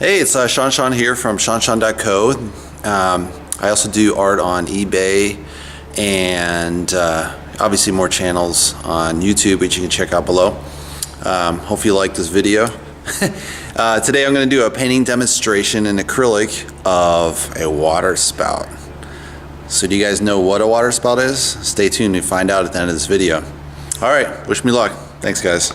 Hey, it's Sean here from seanshawn.co. I also do art on eBay and obviously more channels on YouTube, which you can check out below. Hope you like this video. Today I'm going to do a painting demonstration in acrylic of a water spout. So do you guys know what a water spout is? Stay tuned to find out at the end of this video. Alright, wish me luck. Thanks guys.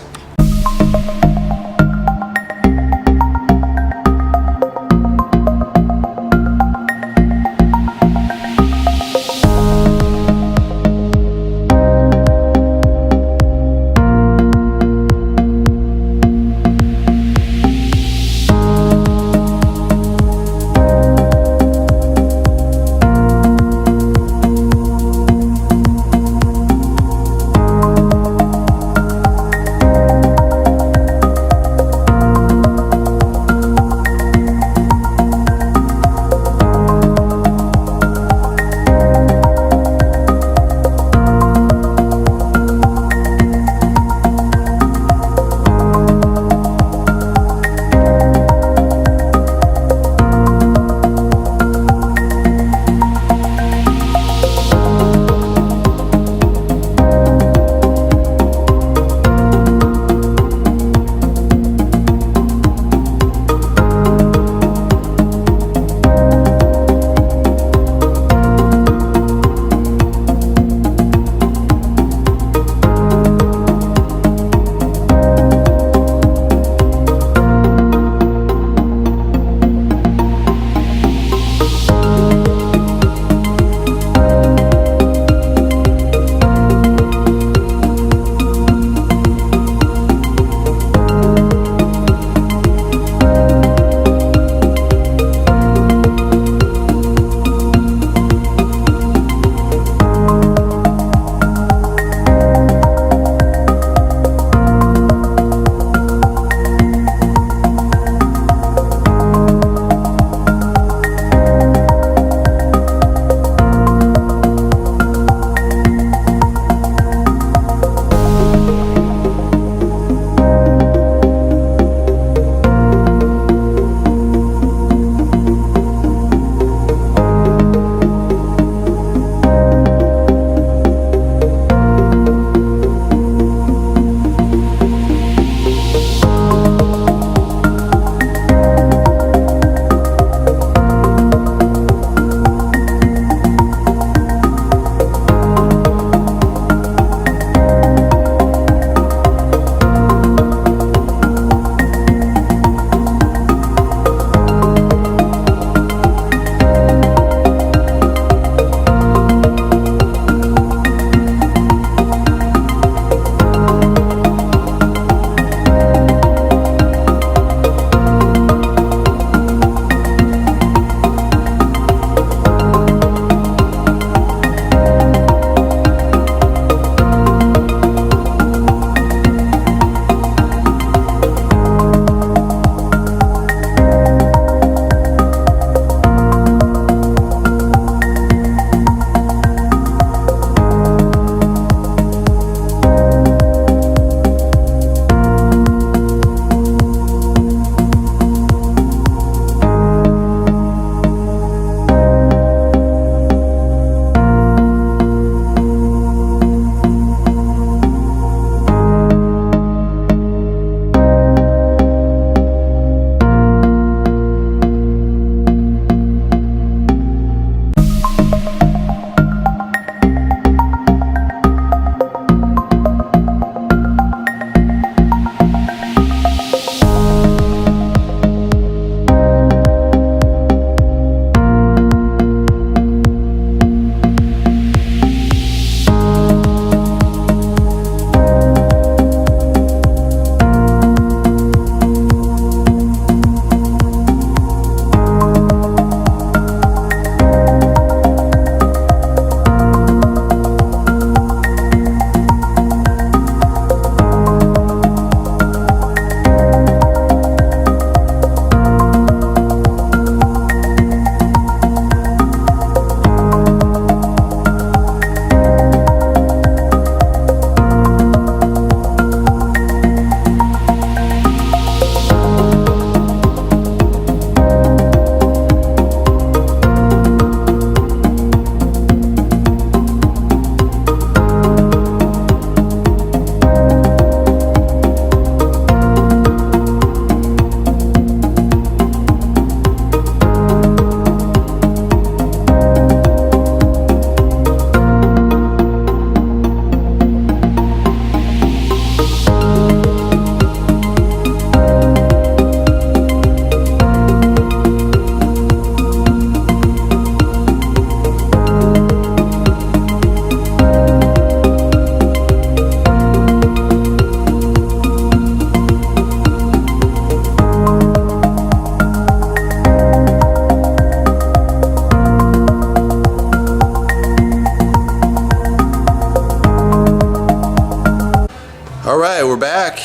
All right, we're back.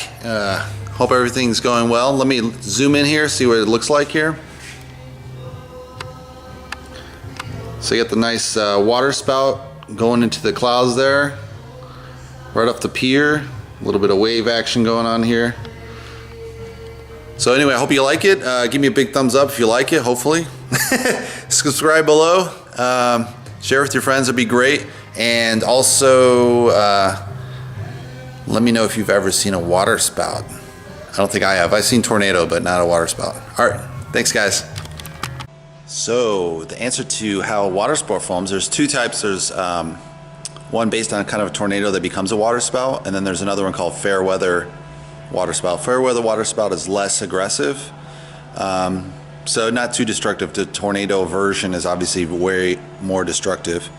Hope everything's going well. Let me zoom in here, see what it looks like here. So you got the nice water spout going into the clouds there, right off the pier. A little bit of wave action going on here. So anyway, I hope you like it. Give me a big thumbs up if you like it, hopefully. Subscribe below. Share with your friends, it'd be great. And also, let me know if you've ever seen a water spout. I don't think I have. I've seen tornado, but not a water spout. All right, thanks guys. So the answer to how a water spout forms, there's two types. There's one based on kind of a tornado that becomes a water spout, and then there's another one called fair weather water spout. Fair weather water spout is less aggressive, so not too destructive. The tornado version is obviously way more destructive.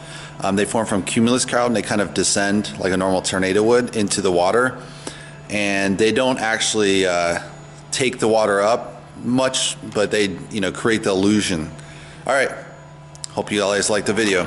They form from cumulus cloud and they kind of descend like a normal tornado would into the water, and they don't actually take the water up much, but they create the illusion. All right, hope you guys like the video.